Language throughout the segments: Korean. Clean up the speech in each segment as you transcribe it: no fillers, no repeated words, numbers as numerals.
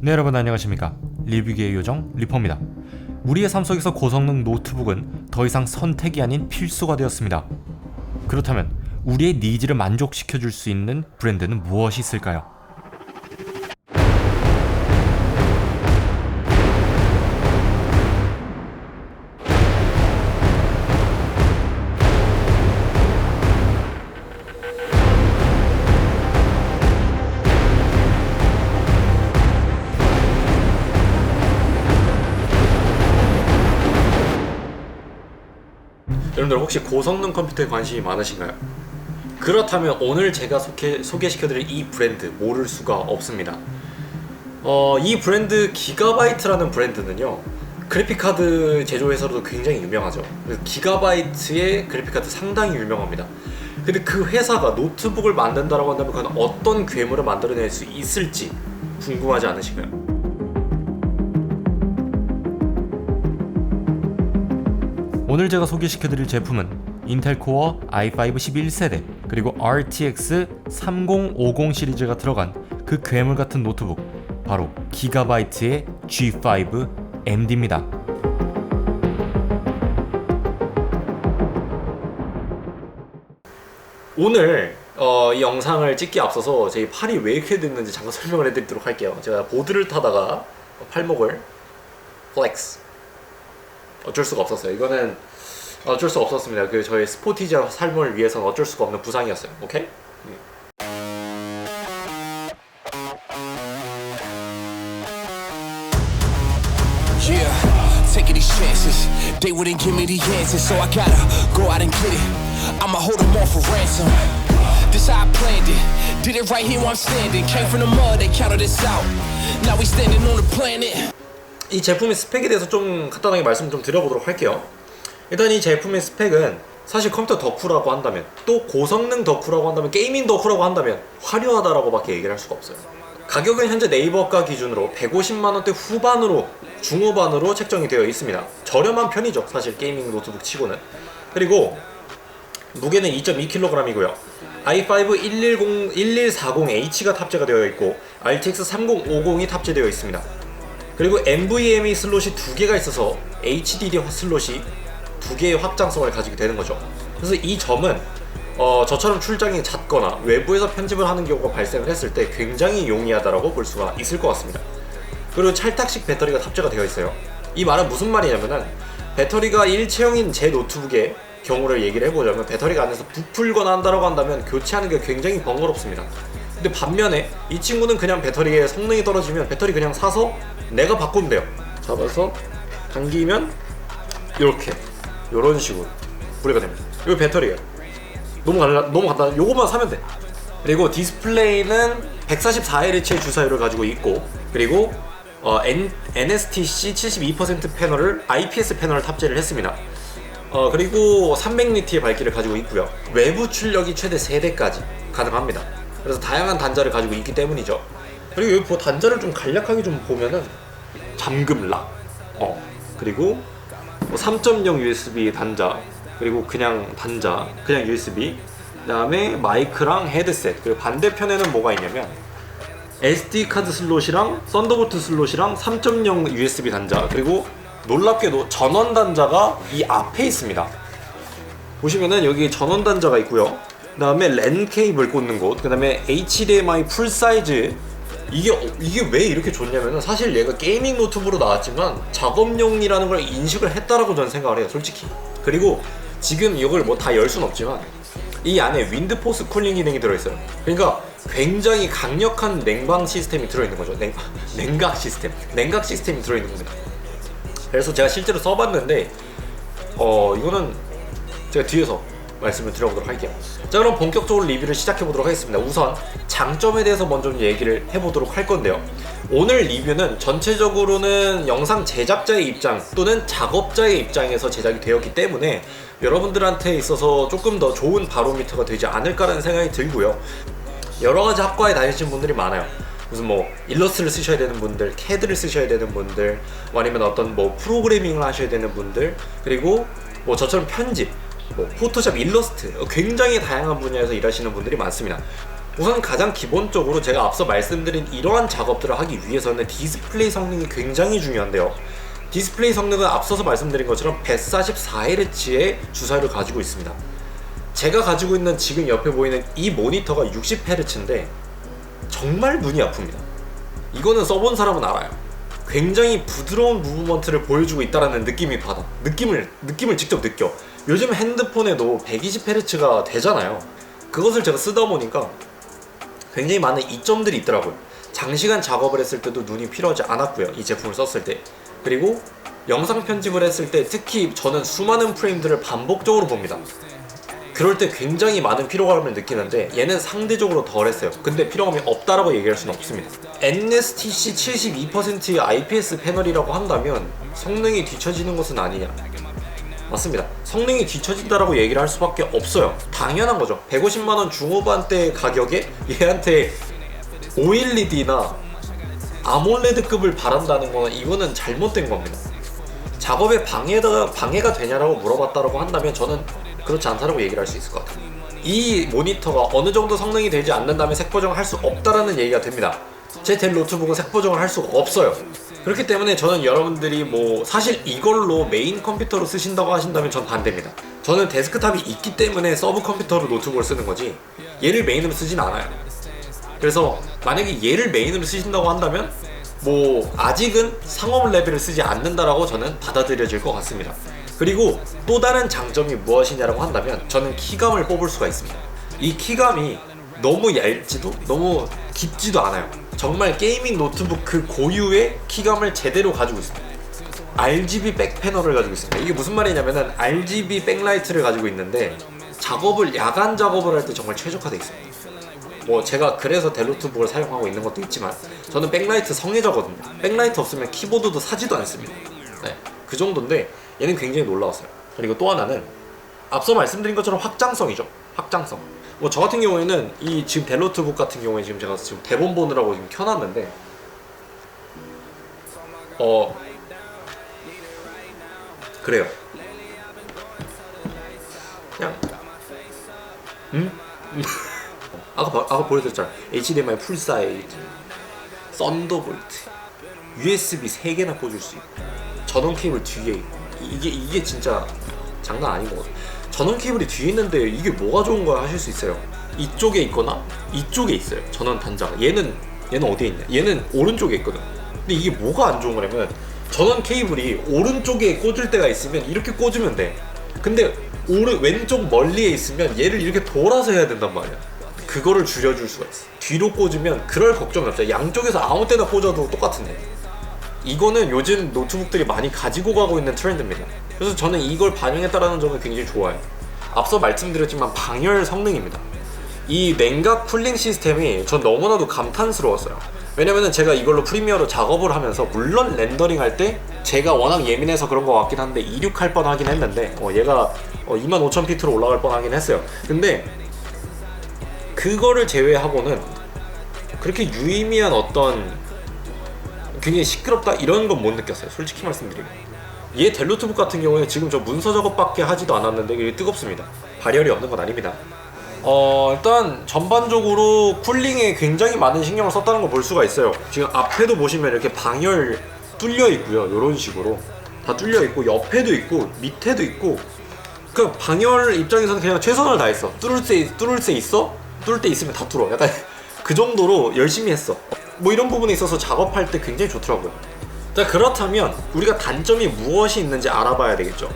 네, 여러분 안녕하십니까. 리뷰기의 요정 리퍼입니다. 우리의 삶 속에서 고성능 노트북은 더 이상 선택이 아닌 필수가 되었습니다. 그렇다면 우리의 니즈를 만족시켜줄 수 있는 브랜드는 무엇이 있을까요? 여러분들 혹시 고성능 컴퓨터에 관심이 많으신가요? 그렇다면 오늘 제가 소개시켜드릴 이 브랜드 모를 수가 없습니다. 이 브랜드 기가바이트라는 브랜드는요, 그래픽카드 제조회사로도 굉장히 유명하죠. 기가바이트의 그래픽카드 상당히 유명합니다. 근데 그 회사가 노트북을 만든다고 한다면 과연 어떤 괴물을 만들어낼 수 있을지 궁금하지 않으신가요? 오늘 제가 소개시켜드릴 제품은 인텔 코어 i5 11세대 그리고 RTX 3050 시리즈가 들어간 그 괴물같은 노트북, 바로 기가바이트의 G5 MD입니다. 오늘 이 영상을 찍기에 앞서서 제 팔이 왜 이렇게 됐는지 잠깐 설명을 해드리도록 할게요. 제가 보드를 타다가 팔목을 플렉스, 어쩔 수가 없었어요. 이거는 어쩔 수가 없었습니다. 저의 스포티지한 삶을 위해서는 어쩔 수가 없는 부상이었어요. 오케이? Yeah, taking these chances. They wouldn't give me the answers, so I gotta go out and get it. I'ma hold them all for ransom. This how I planned it. Did it right here where I'm standing. Came from the mud, they counted us out. Now we standing on the planet. 이 제품의 스펙에 대해서 좀 간단하게 말씀 좀 드려보도록 할게요. 일단 이 제품의 스펙은 사실 컴퓨터 덕후라고 한다면, 또 고성능 덕후라고 한다면, 게이밍 덕후라고 한다면 화려하다라고 밖에 얘기를 할 수가 없어요. 가격은 현재 네이버가 기준으로 150만원대 후반으로, 중후반으로 책정이 되어 있습니다. 저렴한 편이죠, 사실 게이밍 노트북 치고는. 그리고 무게는 2.2kg이고요 i5 1140H가 탑재가 되어 있고 RTX 3050이 탑재되어 있습니다. 그리고 NVMe 슬롯이 2개가 있어서 HDD 슬롯이 2개의 확장성을 가지게 되는 거죠. 그래서 이 점은 저처럼 출장이 잦거나 외부에서 편집을 하는 경우가 발생을 했을 때 굉장히 용이하다라고 볼 수가 있을 것 같습니다. 그리고 찰탁식 배터리가 탑재가 되어 있어요. 이 말은 무슨 말이냐면은, 배터리가 일체형인 제 노트북의 경우를 얘기를 해보자면 배터리가 안에서 부풀거나 한다고 한다면 교체하는 게 굉장히 번거롭습니다. 근데 반면에 이 친구는 그냥 배터리의 성능이 떨어지면 배터리 그냥 사서 내가 바꾸면 돼요. 잡아서 당기면 이렇게 이런 식으로 분리가 됩니다. 이거 배터리예요. 너무 간단해. 요것만 사면 돼. 그리고 디스플레이는 144Hz의 주사율을 가지고 있고, 그리고 NSTC 72% 패널을 IPS 패널을 탑재를 했습니다. 그리고 300니트의 밝기를 가지고 있고요. 외부 출력이 최대 3대까지 가능합니다. 그래서 다양한 단자를 가지고 있기 때문이죠. 그리고 여기 단자를 좀 간략하게 좀 보면은 잠금 락, 그리고 3.0 USB 단자, 그리고 그냥 단자, 그냥 USB, 그 다음에 마이크랑 헤드셋. 그리고 반대편에는 뭐가 있냐면 SD카드 슬롯이랑 썬더볼트 슬롯이랑 3.0 USB 단자, 그리고 놀랍게도 전원 단자가 이 앞에 있습니다. 보시면은 여기 전원 단자가 있고요. 그 다음에 랜 케이블 꽂는 곳, 그 다음에 HDMI 풀 사이즈. 이게 왜 이렇게 좋냐면은, 사실 얘가 게이밍 노트북으로 나왔지만 작업용이라는 걸 인식을 했다라고 저는 생각을 해요, 솔직히. 그리고 지금 이걸 뭐 다 열 순 없지만 이 안에 윈드포스 쿨링 기능이 들어있어요. 그러니까 굉장히 강력한 냉방 시스템이 들어있는 거죠. 냉각 시스템이 들어있는 겁니다. 그래서 제가 실제로 써봤는데 이거는 제가 뒤에서 말씀을 드려보도록 할게요. 자, 그럼 본격적으로 리뷰를 시작해보도록 하겠습니다. 우선 장점에 대해서 먼저 좀 얘기를 해보도록 할 건데요. 오늘 리뷰는 전체적으로는 영상 제작자의 입장 또는 작업자의 입장에서 제작이 되었기 때문에 여러분들한테 있어서 조금 더 좋은 바로미터가 되지 않을까라는 생각이 들고요. 여러가지 학과에 다니시는 분들이 많아요. 무슨 뭐 일러스트를 쓰셔야 되는 분들, 캐드를 쓰셔야 되는 분들, 아니면 어떤 뭐 프로그래밍을 하셔야 되는 분들, 그리고 뭐 저처럼 편집, 뭐 포토샵, 일러스트, 굉장히 다양한 분야에서 일하시는 분들이 많습니다. 우선 가장 기본적으로 제가 앞서 말씀드린 이러한 작업들을 하기 위해서는 디스플레이 성능이 굉장히 중요한데요. 디스플레이 성능은 앞서서 말씀드린 것처럼 144Hz의 주사율을 가지고 있습니다. 제가 가지고 있는 지금 옆에 보이는 이 모니터가 60Hz인데 정말 눈이 아픕니다. 이거는 써본 사람은 알아요. 굉장히 부드러운 무브먼트를 보여주고 있다는 느낌이 받아. 느낌을 직접 느껴. 요즘 핸드폰에도 120Hz가 되잖아요. 그것을 제가 쓰다 보니까 굉장히 많은 이점들이 있더라고요. 장시간 작업을 했을 때도 눈이 필요하지 않았고요, 이 제품을 썼을 때. 그리고 영상 편집을 했을 때 특히 저는 수많은 프레임들을 반복적으로 봅니다. 그럴 때 굉장히 많은 피로감을 느끼는데 얘는 상대적으로 덜했어요. 근데 피로감이 없다라고 얘기할 수는 없습니다. NSTC 72%의 IPS 패널이라고 한다면 성능이 뒤처지는 것은 아니냐? 맞습니다. 성능이 뒤처진다라고 얘기를 할 수밖에 없어요. 당연한 거죠. 150만원 중후반대 가격에 얘한테 OLED나 아몰레드급을 바란다는 거는 이거는 잘못된 겁니다. 작업에 방해가 되냐라고 물어봤다라고 한다면 저는 그렇지 않다라고 얘기를 할 수 있을 것 같아요. 이 모니터가 어느 정도 성능이 되지 않는다면 색 보정을 할 수 없다라는 얘기가 됩니다. 제 델 노트북은 색 보정을 할 수가 없어요. 그렇기 때문에 저는 여러분들이 뭐 사실 이걸로 메인 컴퓨터로 쓰신다고 하신다면 전 반대입니다. 저는 데스크탑이 있기 때문에 서브 컴퓨터로 노트북을 쓰는 거지 얘를 메인으로 쓰진 않아요. 그래서 만약에 얘를 메인으로 쓰신다고 한다면 뭐 아직은 상업 레벨을 쓰지 않는다라고 저는 받아들여질 것 같습니다. 그리고 또 다른 장점이 무엇이냐라고 한다면 저는 키감을 뽑을 수가 있습니다. 이 키감이 너무 얇지도 너무 깊지도 않아요. 정말 게이밍 노트북 그 고유의 키감을 제대로 가지고 있습니다. RGB 백 패널을 가지고 있습니다. 이게 무슨 말이냐면은 RGB 백라이트를 가지고 있는데 야간 작업을 할 때 정말 최적화되어 있습니다. 뭐 제가 그래서 델 노트북을 사용하고 있는 것도 있지만 저는 백라이트 성애자거든요. 백라이트 없으면 키보드도 사지도 않습니다. 네, 그 정도인데 얘는 굉장히 놀라웠어요. 그리고 또 하나는 앞서 말씀드린 것처럼 확장성이죠. 확장성. 뭐 저 같은 경우에는 이 지금 델 노트북 같은 경우에 제가 지금 대본 보느라고 지금 켜놨는데 그래요. 그냥 아까 보여드렸잖아. HDMI 풀 사이즈, 썬더볼트, USB 3개나 꽂을 수 있고 전원 케이블 뒤에 있고 이게 진짜 장난 아닌 거거든. 전원 케이블이 뒤에 있는데 이게 뭐가 좋은 거야 하실 수 있어요. 이쪽에 있거나 이쪽에 있어요. 전원 단자가. 얘는 어디에 있냐? 얘는 오른쪽에 있거든. 근데 이게 뭐가 안 좋은 거냐면 전원 케이블이 오른쪽에 꽂을 때가 있으면 이렇게 꽂으면 돼. 근데 왼쪽 멀리에 있으면 얘를 이렇게 돌아서 해야 된단 말이야. 그거를 줄여줄 수가 있어. 뒤로 꽂으면 그럴 걱정이 없어요. 양쪽에서 아무 때나 꽂아도 똑같은데. 이거는 요즘 노트북들이 많이 가지고 가고 있는 트렌드입니다. 그래서 저는 이걸 반영했다라는 점은 굉장히 좋아요. 앞서 말씀드렸지만 방열 성능입니다. 이 냉각 쿨링 시스템이 전 너무나도 감탄스러웠어요. 왜냐면은 제가 이걸로 프리미어로 작업을 하면서 물론 렌더링 할 때 제가 워낙 예민해서 그런 것 같긴 한데 이륙할 뻔하긴 했는데 얘가 25,000피트로 올라갈 뻔하긴 했어요. 근데 그거를 제외하고는 그렇게 유의미한 어떤 굉장히 시끄럽다 이런 건 못 느꼈어요. 솔직히 말씀드리면 얘 델 노트북 같은 경우에 지금 저 문서 작업밖에 하지도 않았는데 이게 뜨겁습니다. 발열이 없는 건 아닙니다. 일단 전반적으로 쿨링에 굉장히 많은 신경을 썼다는 걸 볼 수가 있어요. 지금 앞에도 보시면 이렇게 방열 뚫려 있고요. 이런 식으로 다 뚫려 있고 옆에도 있고 밑에도 있고 그 방열 입장에서는 그냥 최선을 다했어. 뚫을 때 있어? 뚫을 때 있으면 다 뚫어. 약간 그 정도로 열심히 했어. 뭐 이런 부분에 있어서 작업할 때 굉장히 좋더라고요. 자, 그렇다면 우리가 단점이 무엇이 있는지 알아봐야 되겠죠.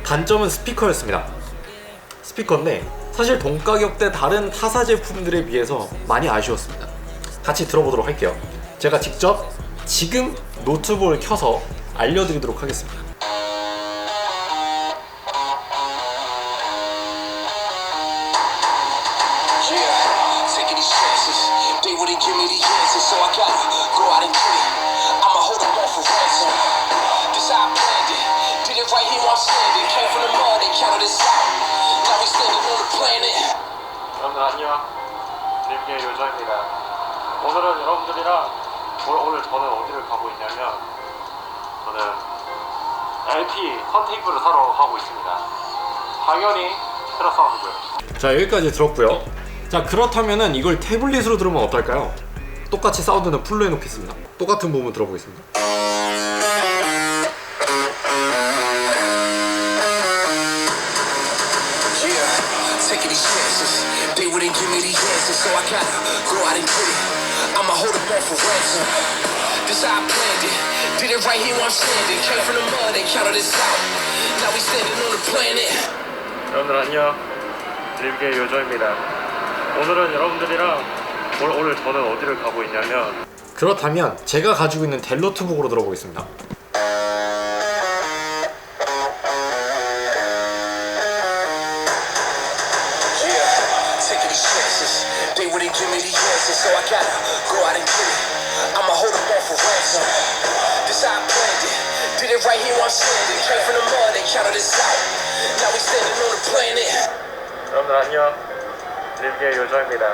단점은 스피커였습니다. 스피커인데 사실 동가격대 다른 타사 제품들에 비해서 많이 아쉬웠습니다. 같이 들어보도록 할게요. 제가 직접 지금 노트북을 켜서 알려드리도록 하겠습니다. 여러분들 안녕, 림게의 요정입니다. 오늘은 여러분들이랑 오늘 저는 어디를 가고 있냐면 저는 LP 턴테이블을 사러 가고 있습니다. 당연히 테라사운드고요. 자, 여기까지 들었고요. 자, 그렇다면은 이걸 태블릿으로 들으면 어떨까요? 똑같이 사운드는 풀로 해놓겠습니다. 똑같은 부분 들어보겠습니다. Taking these chances, they wouldn't give me the answers, so I gotta go out and get it. I'ma hold them off for ransom. This how I planned it. Did it right here where I'm standing. Came from the mud and counted this out. Now we standing on the planet. 여러분들 안녕. 드림게이 요조입니다. 오늘은 여러분들이랑 오늘 저는 어디를 가고 있냐면 그렇다면 제가 가지고 있는 델 노트북으로 들어보겠습니다. Taking these chances, they wouldn't give me the answers, so I gotta go out and get it. I'ma hold them off for ransom. This how I planned it. Did it right here where I'm standing. Came from the mud and counted this out. Now we standing on the planet. 여러분들 안녕. 드림게이 요조입니다.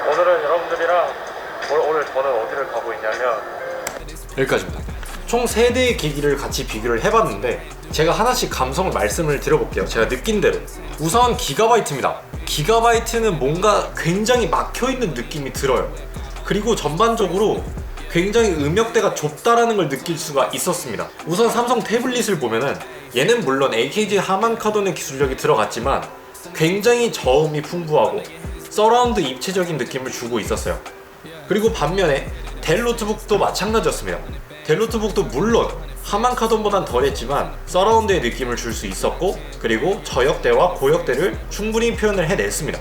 오늘은 여러분들이랑 오늘 저는 어디를 가고 있냐면 여기까지입니다. 총 3대의 기기를 같이 비교를 해봤는데 제가 하나씩 감성을 말씀을 드려볼게요. 제가 느낀 대로. 우선 기가바이트입니다. 기가바이트는 뭔가 굉장히 막혀있는 느낌이 들어요. 그리고 전반적으로 굉장히 음역대가 좁다라는 걸 느낄 수가 있었습니다. 우선 삼성 태블릿을 보면은 얘는 물론 AKG 하만 카돈의 기술력이 들어갔지만 굉장히 저음이 풍부하고 서라운드 입체적인 느낌을 주고 있었어요. 그리고 반면에 델 노트북도 마찬가지였습니다. 델 노트북도 물론 하만 카돈보단 덜했지만 서라운드의 느낌을 줄 수 있었고 그리고 저역대와 고역대를 충분히 표현을 해냈습니다.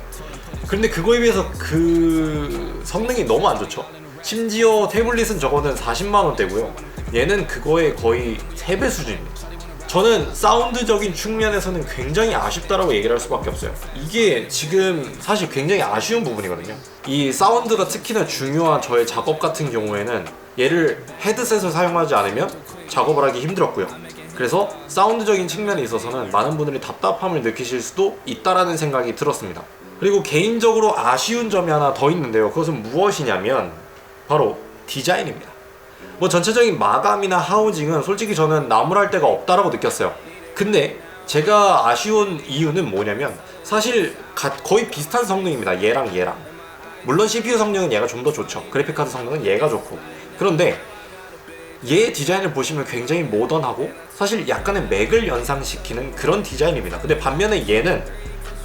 그런데 그거에 비해서 그 성능이 너무 안 좋죠. 심지어 태블릿은 저거는 40만원대고요 얘는 그거의 거의 3배 수준입니다. 저는 사운드적인 측면에서는 굉장히 아쉽다라고 얘기를 할 수밖에 없어요. 이게 지금 사실 굉장히 아쉬운 부분이거든요. 이 사운드가 특히나 중요한 저의 작업 같은 경우에는 얘를 헤드셋을 사용하지 않으면 작업을 하기 힘들었고요. 그래서 사운드적인 측면에 있어서는 많은 분들이 답답함을 느끼실 수도 있다라는 생각이 들었습니다. 그리고 개인적으로 아쉬운 점이 하나 더 있는데요. 그것은 무엇이냐면 바로 디자인입니다. 뭐 전체적인 마감이나 하우징은 솔직히 저는 나무랄 데가 없다라고 느꼈어요. 근데 제가 아쉬운 이유는 뭐냐면 사실 거의 비슷한 성능입니다. 얘랑 물론 CPU 성능은 얘가 좀 더 좋죠. 그래픽카드 성능은 얘가 좋고 그런데 얘 디자인을 보시면 굉장히 모던하고 사실 약간의 맥을 연상시키는 그런 디자인입니다. 근데 반면에 얘는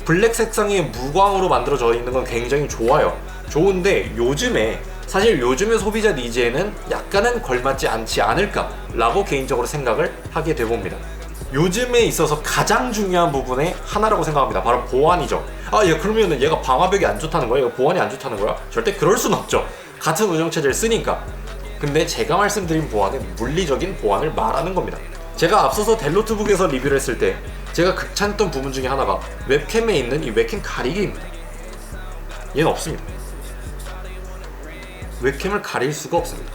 블랙 색상의 무광으로 만들어져 있는 건 굉장히 좋아요. 좋은데 사실 요즘의 소비자 니즈에는 약간은 걸맞지 않지 않을까 라고 개인적으로 생각을 하게 돼봅니다. 요즘에 있어서 가장 중요한 부분의 하나라고 생각합니다. 바로 보안이죠. 그러면은 얘가 방화벽이 안 좋다는 거야? 얘가 보안이 안 좋다는 거야? 절대 그럴 순 없죠. 같은 운영체제를 쓰니까. 근데 제가 말씀드린 보안은 물리적인 보안을 말하는 겁니다. 제가 앞서서 델 노트북에서 리뷰를 했을 때 제가 극찬했던 부분 중에 하나가 웹캠에 있는 이 웹캠 가리개입니다. 얘는 없습니다. 웹캠을 가릴 수가 없습니다.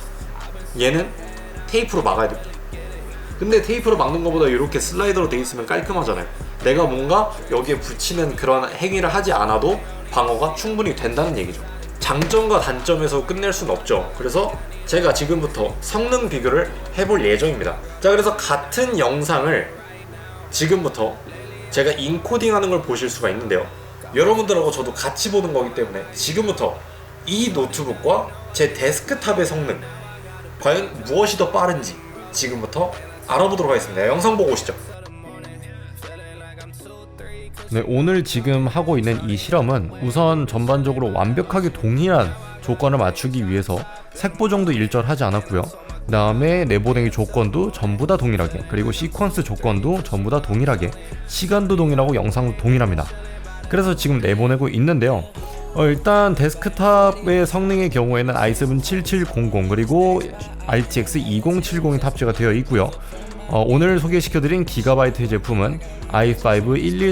얘는 테이프로 막아야 됩니다. 근데 테이프로 막는 것보다 이렇게 슬라이더로 돼 있으면 깔끔하잖아요. 내가 뭔가 여기에 붙이는 그런 행위를 하지 않아도 방어가 충분히 된다는 얘기죠. 장점과 단점에서 끝낼 수는 없죠. 그래서 제가 지금부터 성능 비교를 해볼 예정입니다. 자, 그래서 같은 영상을 지금부터 제가 인코딩하는 걸 보실 수가 있는데요. 여러분들하고 저도 같이 보는 거기 때문에 지금부터 이 노트북과 제 데스크탑의 성능 과연 무엇이 더 빠른지 지금부터 알아보도록 하겠습니다. 영상 보고 오시죠. 네, 오늘 지금 하고 있는 이 실험은 우선 전반적으로 완벽하게 동일한 조건을 맞추기 위해서 색보정도 일절하지 않았고요. 그 다음에 내보내기 조건도 전부 다 동일하게, 그리고 시퀀스 조건도 전부 다 동일하게, 시간도 동일하고 영상도 동일합니다. 그래서 지금 내보내고 있는데요. 일단 데스크탑의 성능의 경우에는 i7 7700 그리고 RTX 2070이 탑재가 되어 있고요. 오늘 소개시켜드린 기가바이트의 제품은 i5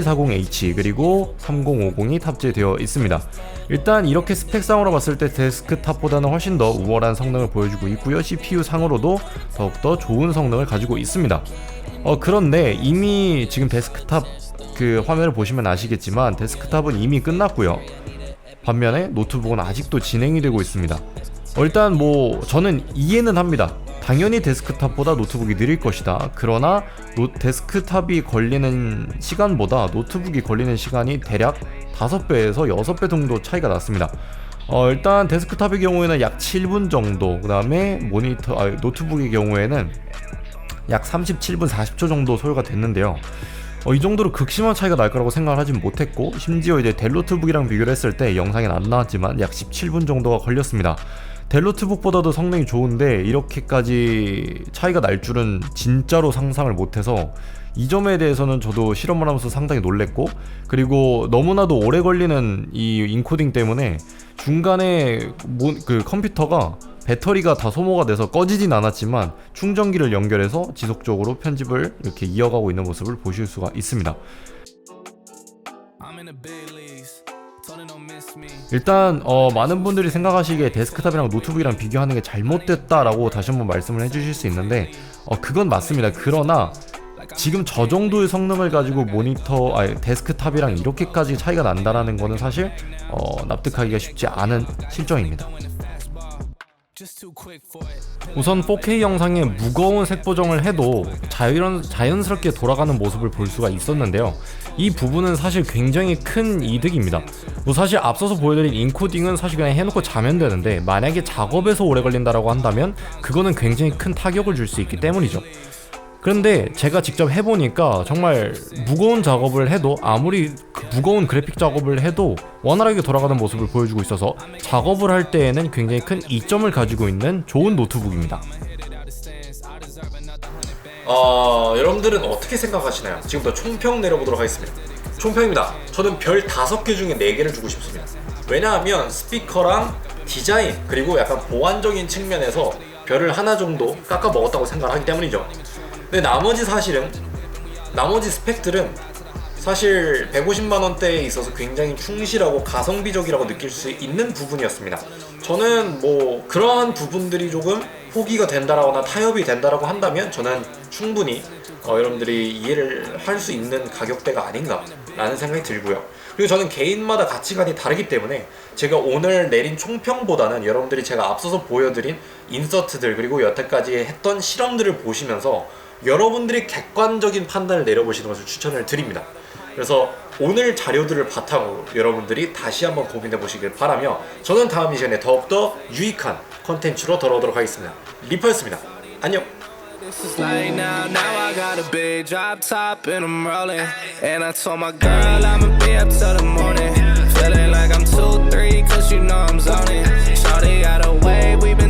1140H 그리고 3050이 탑재되어 있습니다. 일단 이렇게 스펙상으로 봤을 때 데스크탑보다는 훨씬 더 우월한 성능을 보여주고 있고요. CPU 상으로도 더욱더 좋은 성능을 가지고 있습니다. 그런데 이미 지금 데스크탑 그 화면을 보시면 아시겠지만 데스크탑은 이미 끝났고요. 반면에 노트북은 아직도 진행이 되고 있습니다. 일단 뭐 저는 이해는 합니다. 당연히 데스크탑보다 노트북이 느릴 것이다. 그러나 데스크탑이 걸리는 시간보다 노트북이 걸리는 시간이 대략 5배에서 6배 정도 차이가 났습니다. 일단 데스크탑의 경우에는 약 7분 정도, 그 다음에 노트북의 경우에는 약 37분 40초 정도 소요가 됐는데요. 이 정도로 극심한 차이가 날 거라고 생각을 하진 못했고, 심지어 이제 델 노트북이랑 비교를 했을 때 영상엔 안 나왔지만 약 17분 정도가 걸렸습니다. 델 노트북보다도 성능이 좋은데 이렇게까지 차이가 날 줄은 진짜로 상상을 못해서, 이 점에 대해서는 저도 실험을 하면서 상당히 놀랬고, 그리고 너무나도 오래 걸리는 이 인코딩 때문에 중간에 그 컴퓨터가 배터리가 다 소모가 돼서 꺼지진 않았지만 충전기를 연결해서 지속적으로 편집을 이렇게 이어가고 있는 모습을 보실 수가 있습니다. 일단 많은 분들이 생각하시기에 데스크탑이랑 노트북이랑 비교하는 게 잘못됐다라고 다시 한번 말씀을 해주실 수 있는데, 그건 맞습니다. 그러나 지금 저 정도의 성능을 가지고 데스크탑이랑 이렇게까지 차이가 난다라는 거는 사실 납득하기가 쉽지 않은 실정입니다. 우선 4K 영상에 무거운 색 보정을 해도 자연스럽게 돌아가는 모습을 볼 수가 있었는데요. 이 부분은 사실 굉장히 큰 이득입니다. 사실 앞서서 보여드린 인코딩은 사실 그냥 해놓고 자면 되는데, 만약에 작업에서 오래 걸린다라고 한다면 그거는 굉장히 큰 타격을 줄 수 있기 때문이죠. 그런데 제가 직접 해보니까 정말 무거운 작업을 해도, 아무리 무거운 그래픽 작업을 해도 원활하게 돌아가는 모습을 보여주고 있어서 작업을 할 때에는 굉장히 큰 이점을 가지고 있는 좋은 노트북입니다. 여러분들은 어떻게 생각하시나요? 지금부터 총평 내려보도록 하겠습니다. 총평입니다. 저는 별 5개 중에 4개를 주고 싶습니다. 왜냐하면 스피커랑 디자인, 그리고 약간 보안적인 측면에서 별을 하나 정도 깎아 먹었다고 생각을 하기 때문이죠. 근데 나머지 스펙들은 사실 150만원대에 있어서 굉장히 충실하고 가성비적이라고 느낄 수 있는 부분이었습니다. 저는 그러한 부분들이 조금 포기가 된다라거나 타협이 된다라고 한다면 저는 충분히 여러분들이 이해를 할 수 있는 가격대가 아닌가 라는 생각이 들고요. 그리고 저는 개인마다 가치관이 다르기 때문에 제가 오늘 내린 총평보다는 여러분들이 제가 앞서서 보여드린 인서트들, 그리고 여태까지 했던 실험들을 보시면서 여러분들이 객관적인 판단을 내려보시는 것을 추천을 드립니다. 그래서 오늘 자료들을 바탕으로 여러분들이 다시 한번 고민해 보시길 바라며, 저는 다음 시간에 더욱더 유익한 컨텐츠로 돌아오도록 하겠습니다. 리퍼였습니다. 안녕. This is late now I got a big drop top and I'm rolling. And I told my girl I'ma be up till the morning. Feeling like I'm 2-3 cause you know I'm zoning. Shawty got a way, we been